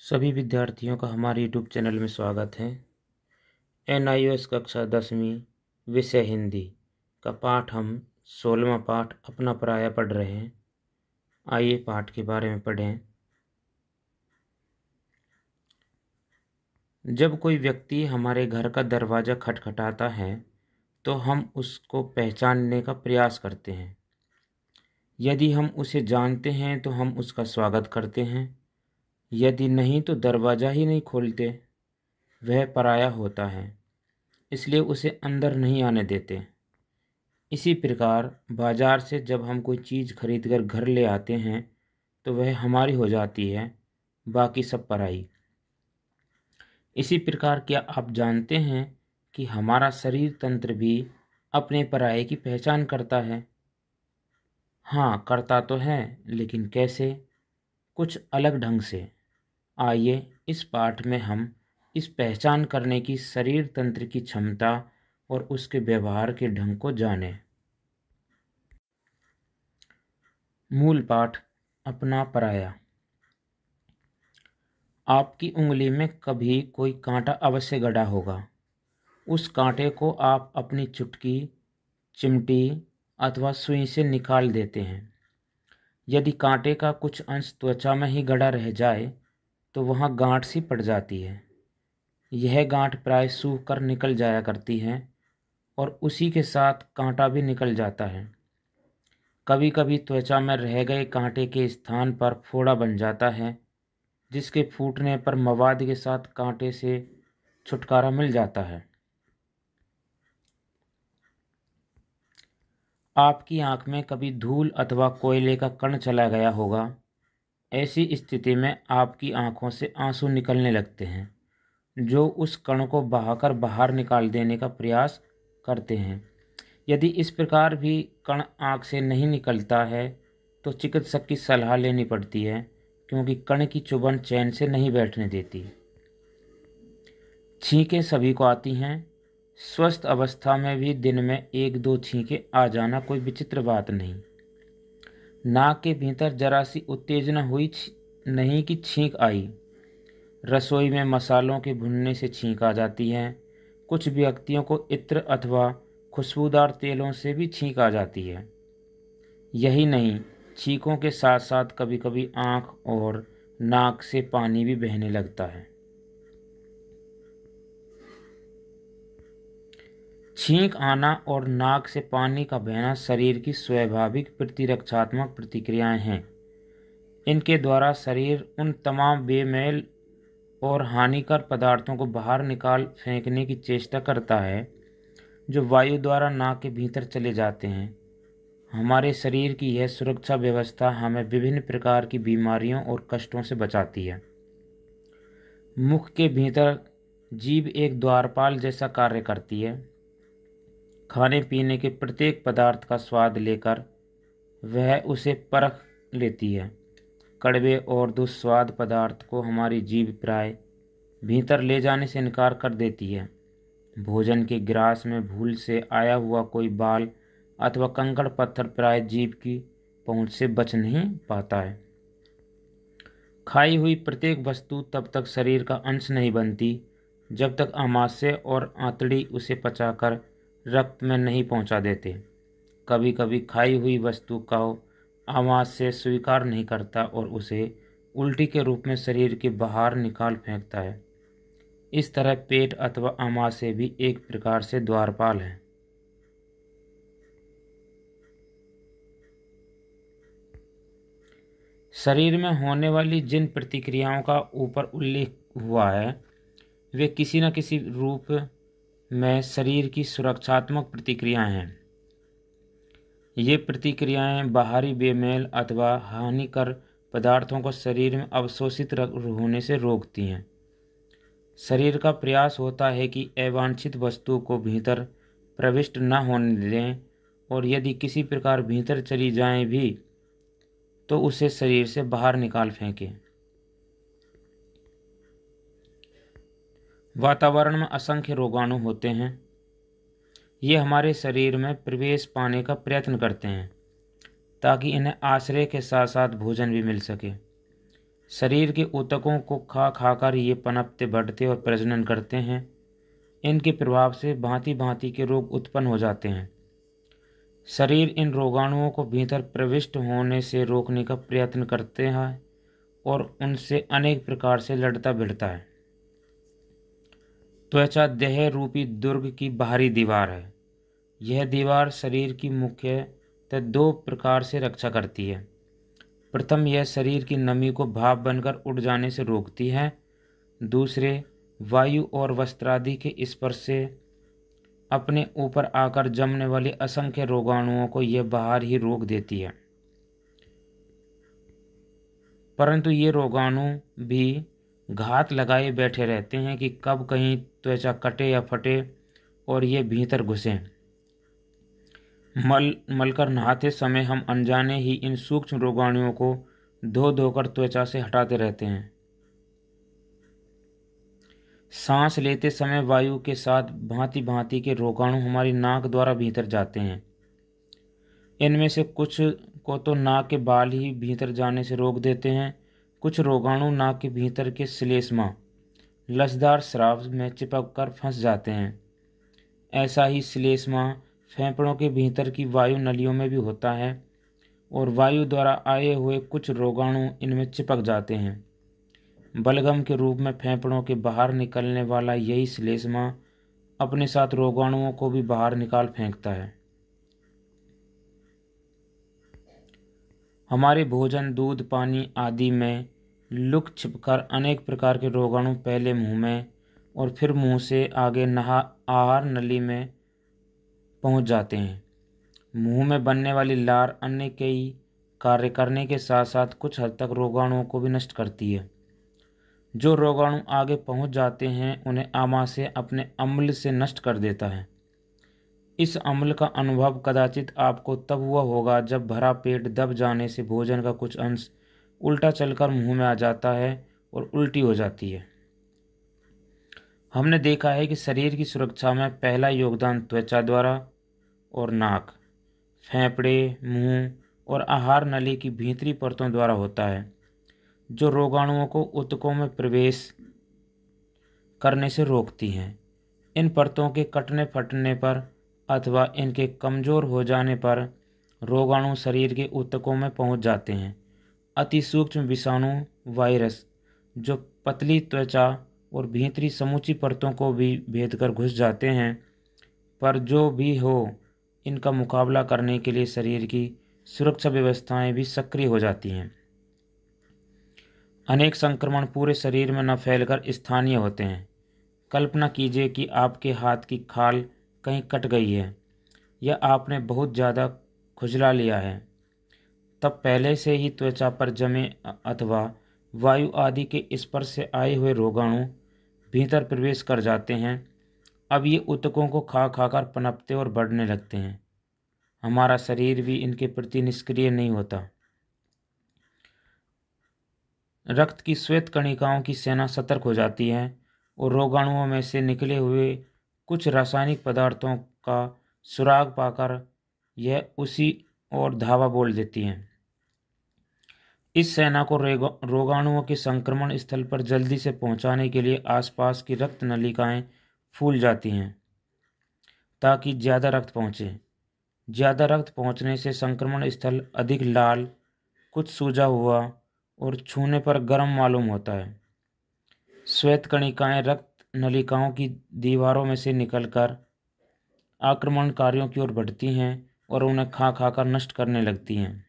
सभी विद्यार्थियों का हमारे यूट्यूब चैनल में स्वागत है। NIOS कक्षा 10वीं विषय हिंदी का पाठ हम 16वां पाठ अपना पराया पढ़ रहे हैं। आइए पाठ के बारे में पढ़ें। जब कोई व्यक्ति हमारे घर का दरवाज़ा खटखटाता है तो हम उसको पहचानने का प्रयास करते हैं। यदि हम उसे जानते हैं तो हम उसका स्वागत करते हैं, यदि नहीं तो दरवाज़ा ही नहीं खोलते। वह पराया होता है, इसलिए उसे अंदर नहीं आने देते। इसी प्रकार बाजार से जब हम कोई चीज़ खरीद कर घर ले आते हैं तो वह हमारी हो जाती है, बाकी सब पराई। इसी प्रकार क्या आप जानते हैं कि हमारा शरीर तंत्र भी अपने पराये की पहचान करता है? हाँ, करता तो है, लेकिन कैसे? कुछ अलग ढंग से। आइए इस पाठ में हम इस पहचान करने की शरीर तंत्र की क्षमता और उसके व्यवहार के ढंग को जानें। मूल पाठ अपना पराया। आपकी उंगली में कभी कोई कांटा अवश्य गड़ा होगा। उस कांटे को आप अपनी चुटकी, चिमटी अथवा सुई से निकाल देते हैं। यदि कांटे का कुछ अंश त्वचा में ही गड़ा रह जाए तो वहाँ गांठ सी पड़ जाती है। यह गांठ प्राय सूख कर निकल जाया करती है और उसी के साथ कांटा भी निकल जाता है। कभी कभी त्वचा में रह गए कांटे के स्थान पर फोड़ा बन जाता है, जिसके फूटने पर मवाद के साथ कांटे से छुटकारा मिल जाता है। आपकी आंख में कभी धूल अथवा कोयले का कण चला गया होगा। ऐसी स्थिति में आपकी आंखों से आंसू निकलने लगते हैं, जो उस कण को बहाकर बाहर निकाल देने का प्रयास करते हैं। यदि इस प्रकार भी कण आंख से नहीं निकलता है तो चिकित्सक की सलाह लेनी पड़ती है, क्योंकि कण की चुभन चैन से नहीं बैठने देती। छींकें सभी को आती हैं। स्वस्थ अवस्था में भी दिन में 1-2 छींकें आ जाना कोई विचित्र बात नहीं। नाक के भीतर जरा सी उत्तेजना हुई नहीं कि छींक आई। रसोई में मसालों के भुनने से छींक आ जाती है। कुछ व्यक्तियों को इत्र अथवा खुशबूदार तेलों से भी छींक आ जाती है। यही नहीं, छींकों के साथ साथ कभी कभी आँख और नाक से पानी भी बहने लगता है। छींक आना और नाक से पानी का बहना शरीर की स्वाभाविक प्रतिरक्षात्मक प्रतिक्रियाएं हैं। इनके द्वारा शरीर उन तमाम बेमेल और हानिकर पदार्थों को बाहर निकाल फेंकने की चेष्टा करता है जो वायु द्वारा नाक के भीतर चले जाते हैं। हमारे शरीर की यह सुरक्षा व्यवस्था हमें विभिन्न प्रकार की बीमारियों और कष्टों से बचाती है। मुख के भीतर जीभ एक द्वारपाल जैसा कार्य करती है। खाने पीने के प्रत्येक पदार्थ का स्वाद लेकर वह उसे परख लेती है। कड़वे और दुस्वाद पदार्थ को हमारी जीभ प्राय भीतर ले जाने से इनकार कर देती है। भोजन के ग्रास में भूल से आया हुआ कोई बाल अथवा कंकड़ पत्थर प्राय जीभ की पहुंच से बच नहीं पाता है। खाई हुई प्रत्येक वस्तु तब तक शरीर का अंश नहीं बनती जब तक आमाशय और आंतड़ी उसे पचाकर रक्त में नहीं पहुंचा देते। कभी कभी खाई हुई वस्तु का आमाशय स्वीकार नहीं करता और उसे उल्टी के रूप में शरीर के बाहर निकाल फेंकता है। इस तरह पेट अथवा आमाशय भी एक प्रकार से द्वारपाल है। शरीर में होने वाली जिन प्रतिक्रियाओं का ऊपर उल्लेख हुआ है वे किसी न किसी रूप में शरीर की सुरक्षात्मक प्रतिक्रियाएं हैं। ये प्रतिक्रियाएं बाहरी बेमेल अथवा हानिकर पदार्थों को शरीर में अवशोषित होने से रोकती हैं। शरीर का प्रयास होता है कि अवांछित वस्तु को भीतर प्रविष्ट न होने दें, और यदि किसी प्रकार भीतर चली जाएं भी तो उसे शरीर से बाहर निकाल फेंकें। वातावरण में असंख्य रोगाणु होते हैं। ये हमारे शरीर में प्रवेश पाने का प्रयत्न करते हैं ताकि इन्हें आश्रय के साथ साथ भोजन भी मिल सके। शरीर के ऊतकों को खा खाकर ये पनपते, बढ़ते और प्रजनन करते हैं। इनके प्रभाव से भांति भांति के रोग उत्पन्न हो जाते हैं। शरीर इन रोगाणुओं को भीतर प्रविष्ट होने से रोकने का प्रयत्न करते हैं और उनसे अनेक प्रकार से लड़ता भिड़ता है। त्वचा देह रूपी दुर्ग की बाहरी दीवार है। यह दीवार शरीर की मुख्यतः दो प्रकार से रक्षा करती है। प्रथम, यह शरीर की नमी को भाप बनकर उड़ जाने से रोकती है। दूसरे, वायु और वस्त्रादि के स्पर्श से अपने ऊपर आकर जमने वाले असंख्य रोगाणुओं को यह बाहर ही रोक देती है। परंतु ये रोगाणु भी घात लगाए बैठे रहते हैं कि कब कहीं त्वचा कटे या फटे और ये भीतर घुसें। मलकर नहाते समय हम अनजाने ही इन सूक्ष्म रोगाणुओं को धो धोकर त्वचा से हटाते रहते हैं। सांस लेते समय वायु के साथ भांति भांति के रोगाणु हमारी नाक द्वारा भीतर जाते हैं। इनमें से कुछ को तो नाक के बाल ही भीतर जाने से रोक देते हैं। कुछ रोगाणु नाक के भीतर के श्लेष्मा लसदार स्राव में चिपक कर फंस जाते हैं। ऐसा ही श्लेष्मा फेफड़ों के भीतर की वायु नलियों में भी होता है और वायु द्वारा आए हुए कुछ रोगाणु इनमें चिपक जाते हैं। बलगम के रूप में फेफड़ों के बाहर निकलने वाला यही श्लेष्मा अपने साथ रोगाणुओं को भी बाहर निकाल फेंकता है। हमारे भोजन, दूध, पानी आदि में लुक छिपकर अनेक प्रकार के रोगाणु पहले मुंह में और फिर मुंह से आगे आहार नली में पहुंच जाते हैं। मुंह में बनने वाली लार अन्य कई कार्य करने के साथ साथ कुछ हद तक रोगाणुओं को भी नष्ट करती है। जो रोगाणु आगे पहुंच जाते हैं उन्हें आमाशय अपने अम्ल से नष्ट कर देता है। इस अम्ल का अनुभव कदाचित आपको तब हुआ होगा जब भरा पेट दब जाने से भोजन का कुछ अंश उल्टा चलकर मुंह में आ जाता है और उल्टी हो जाती है। हमने देखा है कि शरीर की सुरक्षा में पहला योगदान त्वचा द्वारा और नाक, फेफड़े, मुंह और आहार नली की भीतरी परतों द्वारा होता है, जो रोगाणुओं को ऊतकों में प्रवेश करने से रोकती हैं। इन परतों के कटने फटने पर अथवा इनके कमज़ोर हो जाने पर रोगाणु शरीर के ऊतकों में पहुंच जाते हैं। अति सूक्ष्म विषाणु वायरस जो पतली त्वचा और भीतरी समूची परतों को भी भेद कर घुस जाते हैं, पर जो भी हो इनका मुकाबला करने के लिए शरीर की सुरक्षा व्यवस्थाएं भी सक्रिय हो जाती हैं। अनेक संक्रमण पूरे शरीर में न फैलकर स्थानीय होते हैं। कल्पना कीजिए कि आपके हाथ की खाल कहीं कट गई है या आपने बहुत ज़्यादा खुजला लिया है, तब पहले से ही त्वचा पर जमे अथवा वायु आदि के स्पर्श से आए हुए रोगाणु भीतर प्रवेश कर जाते हैं। अब ये ऊतकों को खा खाकर पनपते और बढ़ने लगते हैं। हमारा शरीर भी इनके प्रति निष्क्रिय नहीं होता। रक्त की श्वेत कणिकाओं की सेना सतर्क हो जाती है और रोगाणुओं में से निकले हुए कुछ रासायनिक पदार्थों का सुराग पाकर यह उसी ओर धावा बोल देती हैं। इस सेना को रोगाणुओं के संक्रमण स्थल पर जल्दी से पहुंचाने के लिए आसपास की रक्त नलिकाएं फूल जाती हैं ताकि ज़्यादा रक्त पहुंचे। ज़्यादा रक्त पहुंचने से संक्रमण स्थल अधिक लाल, कुछ सूजा हुआ और छूने पर गर्म मालूम होता है। श्वेत कणिकाएं रक्त नलिकाओं की दीवारों में से निकलकर आक्रमणकारियों की ओर बढ़ती हैं और उन्हें खा खाकर नष्ट करने लगती हैं।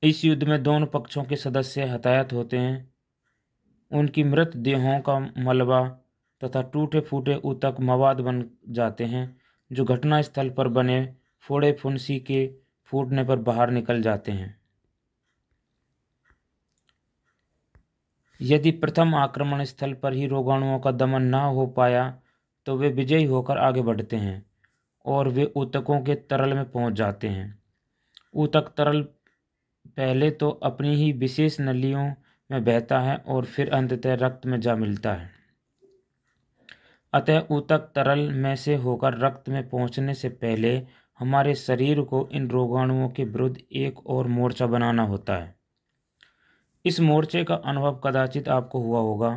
इस युद्ध में दोनों पक्षों के सदस्य हताहत होते हैं। उनकी मृत देहों का मलबा तथा टूटे फूटे ऊतक मवाद बन जाते हैं, जो घटना स्थल पर बने फोड़े फुंसी के फूटने पर बाहर निकल जाते हैं। यदि प्रथम आक्रमण स्थल पर ही रोगाणुओं का दमन न हो पाया तो वे विजयी होकर आगे बढ़ते हैं और वे ऊतकों के तरल में पहुंच जाते हैं। ऊतक तरल पहले तो अपनी ही विशेष नलियों में बहता है और फिर अंततः रक्त में जा मिलता है। अतः ऊतक तरल में से होकर रक्त में पहुंचने से पहले हमारे शरीर को इन रोगाणुओं के विरुद्ध एक और मोर्चा बनाना होता है। इस मोर्चे का अनुभव कदाचित आपको हुआ होगा।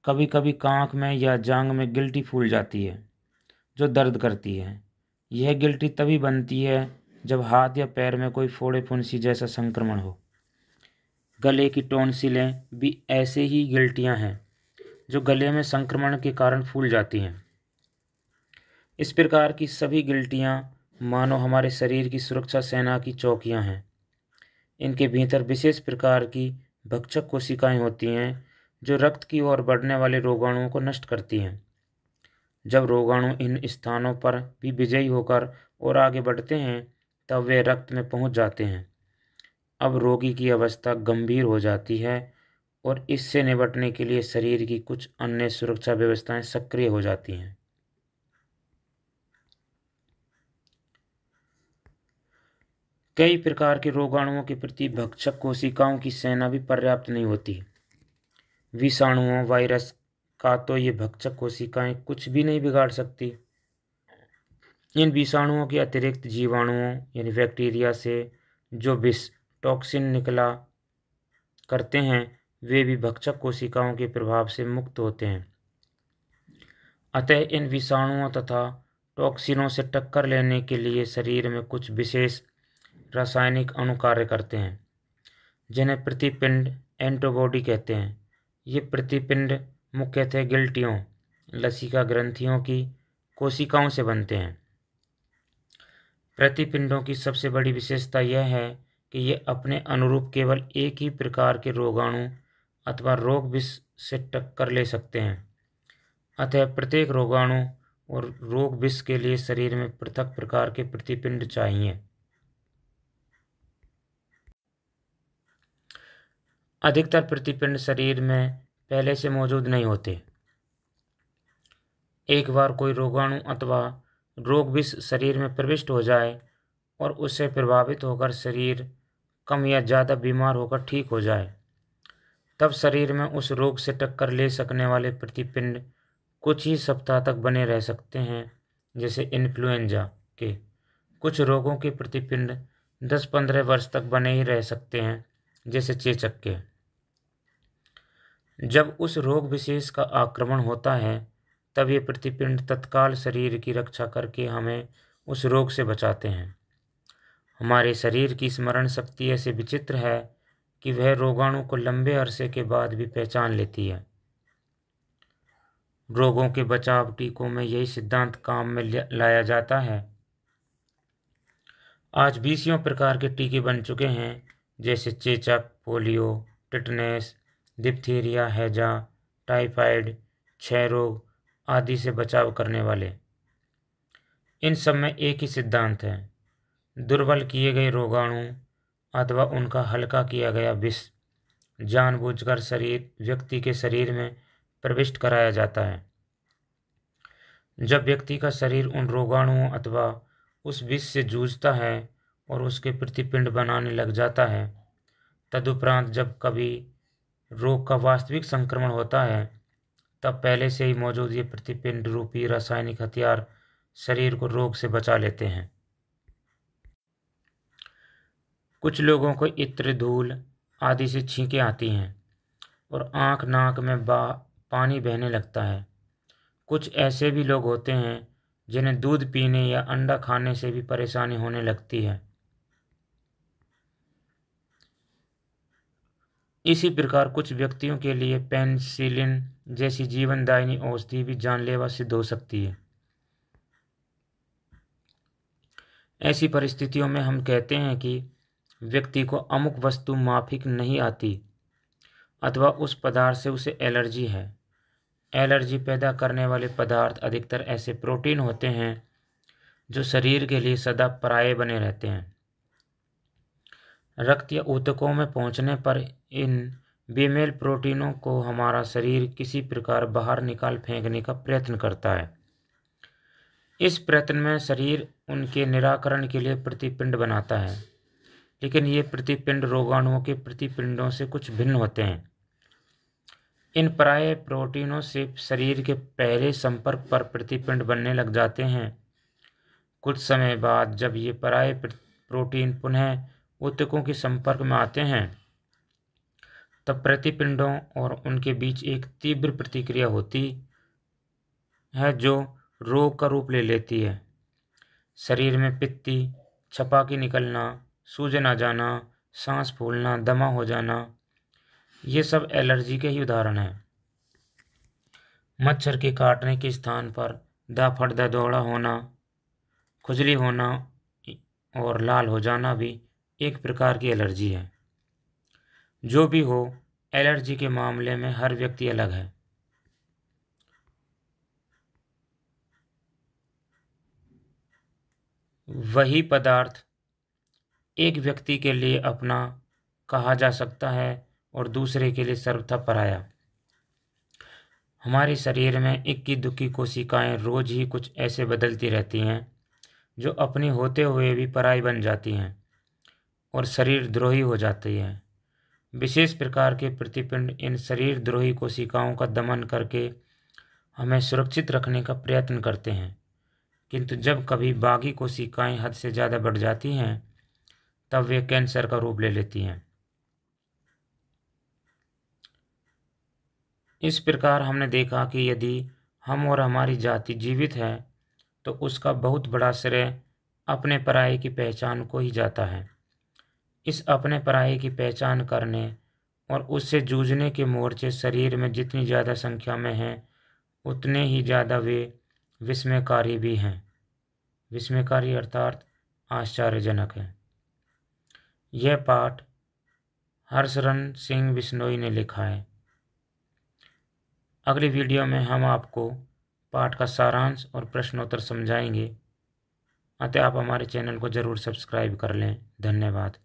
कभी कभी कांख में या जांघ में गिल्टी फूल जाती है जो दर्द करती है। यह गिल्टी तभी बनती है जब हाथ या पैर में कोई फोड़े फुंसी जैसा संक्रमण हो। गले की टॉन्सिलें भी ऐसे ही गिल्टियां हैं जो गले में संक्रमण के कारण फूल जाती हैं। इस प्रकार की सभी गिल्टियां मानो हमारे शरीर की सुरक्षा सेना की चौकियां हैं। इनके भीतर विशेष प्रकार की भक्षक कोशिकाएं होती हैं जो रक्त की ओर बढ़ने वाले रोगाणुओं को नष्ट करती हैं। जब रोगाणु इन स्थानों पर भी विजयी होकर और आगे बढ़ते हैं तब वे रक्त में पहुंच जाते हैं। अब रोगी की अवस्था गंभीर हो जाती है और इससे निपटने के लिए शरीर की कुछ अन्य सुरक्षा व्यवस्थाएं सक्रिय हो जाती हैं। कई प्रकार के रोगाणुओं के प्रति भक्षक कोशिकाओं की सेना भी पर्याप्त नहीं होती। विषाणुओं, वायरस का तो ये भक्षक कोशिकाएं कुछ भी नहीं बिगाड़ सकती। इन विषाणुओं के अतिरिक्त जीवाणुओं यानी बैक्टीरिया से जो विष टॉक्सिन निकला करते हैं वे भी भक्षक कोशिकाओं के प्रभाव से मुक्त होते हैं। अतः इन विषाणुओं तथा टॉक्सिनों से टक्कर लेने के लिए शरीर में कुछ विशेष रासायनिक अणु कार्य करते हैं जिन्हें प्रतिपिंड एंटीबॉडी कहते हैं। ये प्रतिपिंड मुख्यतः गिल्टियों, लसिका ग्रंथियों की कोशिकाओं से बनते हैं। प्रतिपिंडों की सबसे बड़ी विशेषता यह है कि ये अपने अनुरूप केवल एक ही प्रकार के रोगाणु अथवा रोग विष से टक्कर ले सकते हैं। अतः प्रत्येक रोगाणु और रोग विष के लिए शरीर में पृथक प्रकार के प्रतिपिंड चाहिए। अधिकतर प्रतिपिंड शरीर में पहले से मौजूद नहीं होते। एक बार कोई रोगाणु अथवा रोग विष शरीर में प्रविष्ट हो जाए और उससे प्रभावित होकर शरीर कम या ज़्यादा बीमार होकर ठीक हो जाए, तब शरीर में उस रोग से टक्कर ले सकने वाले प्रतिपिंड कुछ ही सप्ताह तक बने रह सकते हैं। जैसे इन्फ्लुएंजा के कुछ रोगों के प्रतिपिंड 10-15 वर्ष तक बने ही रह सकते हैं, जैसे चेचक के। जब उस रोग विशेष का आक्रमण होता है तब ये प्रतिपिंड तत्काल शरीर की रक्षा करके हमें उस रोग से बचाते हैं। हमारे शरीर की स्मरण शक्ति ऐसे विचित्र है कि वह रोगाणु को लंबे अरसे के बाद भी पहचान लेती है। रोगों के बचाव टीकों में यही सिद्धांत काम में लाया जाता है। आज 20 प्रकार के टीके बन चुके हैं, जैसे चेचक, पोलियो, टिटनेस, डिप्थीरिया, हैजा, टाइफाइड, क्षय रोग आदि से बचाव करने वाले। इन सब में एक ही सिद्धांत है, दुर्बल किए गए रोगाणु अथवा उनका हल्का किया गया विष जानबूझकर व्यक्ति के शरीर में प्रविष्ट कराया जाता है। जब व्यक्ति का शरीर उन रोगाणुओं अथवा उस विष से जूझता है और उसके प्रतिपिंड बनाने लग जाता है, तदुपरांत जब कभी रोग का वास्तविक संक्रमण होता है तब पहले से ही मौजूद ये प्रतिपिंड रूपी रासायनिक हथियार शरीर को रोग से बचा लेते हैं। कुछ लोगों को इत्र, धूल आदि से छींकें आती हैं और आँख नाक में पानी बहने लगता है। कुछ ऐसे भी लोग होते हैं जिन्हें दूध पीने या अंडा खाने से भी परेशानी होने लगती है। इसी प्रकार कुछ व्यक्तियों के लिए पेनिसिलिन जैसी जीवनदायिनी औषधि भी जानलेवा सिद्ध हो सकती है। ऐसी परिस्थितियों में हम कहते हैं कि व्यक्ति को अमुक वस्तु माफिक नहीं आती अथवा उस पदार्थ से उसे एलर्जी है। एलर्जी पैदा करने वाले पदार्थ अधिकतर ऐसे प्रोटीन होते हैं जो शरीर के लिए सदा पराये बने रहते हैं। रक्त या ऊतकों में पहुंचने पर इन बेमेल प्रोटीनों को हमारा शरीर किसी प्रकार बाहर निकाल फेंकने का प्रयत्न करता है। इस प्रयत्न में शरीर उनके निराकरण के लिए प्रतिपिंड बनाता है, लेकिन ये प्रतिपिंड रोगाणुओं के प्रतिपिंडों से कुछ भिन्न होते हैं। इन पराये प्रोटीनों से शरीर के पहले संपर्क पर प्रतिपिंड बनने लग जाते हैं। कुछ समय बाद जब ये पराये प्रोटीन पुनः ऊतकों के संपर्क में आते हैं तब प्रतिपिंडों और उनके बीच एक तीव्र प्रतिक्रिया होती है जो रोग का रूप ले लेती है। शरीर में पित्ती, छपाकी निकलना, सूजन आ जाना, सांस फूलना, दमा हो जाना, ये सब एलर्जी के ही उदाहरण हैं। मच्छर के काटने के स्थान पर दा दौड़ा होना, खुजली होना और लाल हो जाना भी एक प्रकार की एलर्जी है। जो भी हो, एलर्जी के मामले में हर व्यक्ति अलग है। वही पदार्थ एक व्यक्ति के लिए अपना कहा जा सकता है और दूसरे के लिए सर्वथा पराया। हमारे शरीर में इक्की दुक्की कोशिकाएं रोज ही कुछ ऐसे बदलती रहती हैं जो अपनी होते हुए भी पराई बन जाती हैं और शरीर द्रोही हो जाती हैं। विशेष प्रकार के प्रतिपिंड इन शरीर द्रोही कोशिकाओं का दमन करके हमें सुरक्षित रखने का प्रयत्न करते हैं, किंतु जब कभी बागी कोशिकाएं हद से ज़्यादा बढ़ जाती हैं तब वे कैंसर का रूप ले लेती हैं। इस प्रकार हमने देखा कि यदि हम और हमारी जाति जीवित है तो उसका बहुत बड़ा श्रेय अपने पराये की पहचान को ही जाता है। इस अपने पराये की पहचान करने और उससे जूझने के मोर्चे शरीर में जितनी ज़्यादा संख्या में हैं उतने ही ज़्यादा वे विस्मयकारी भी हैं। विस्मयकारी अर्थात आश्चर्यजनक है। यह पाठ हर्षरन सिंह बिश्नोई ने लिखा है। अगली वीडियो में हम आपको पाठ का सारांश और प्रश्नोत्तर समझाएंगे, अतः आप हमारे चैनल को ज़रूर सब्सक्राइब कर लें। धन्यवाद।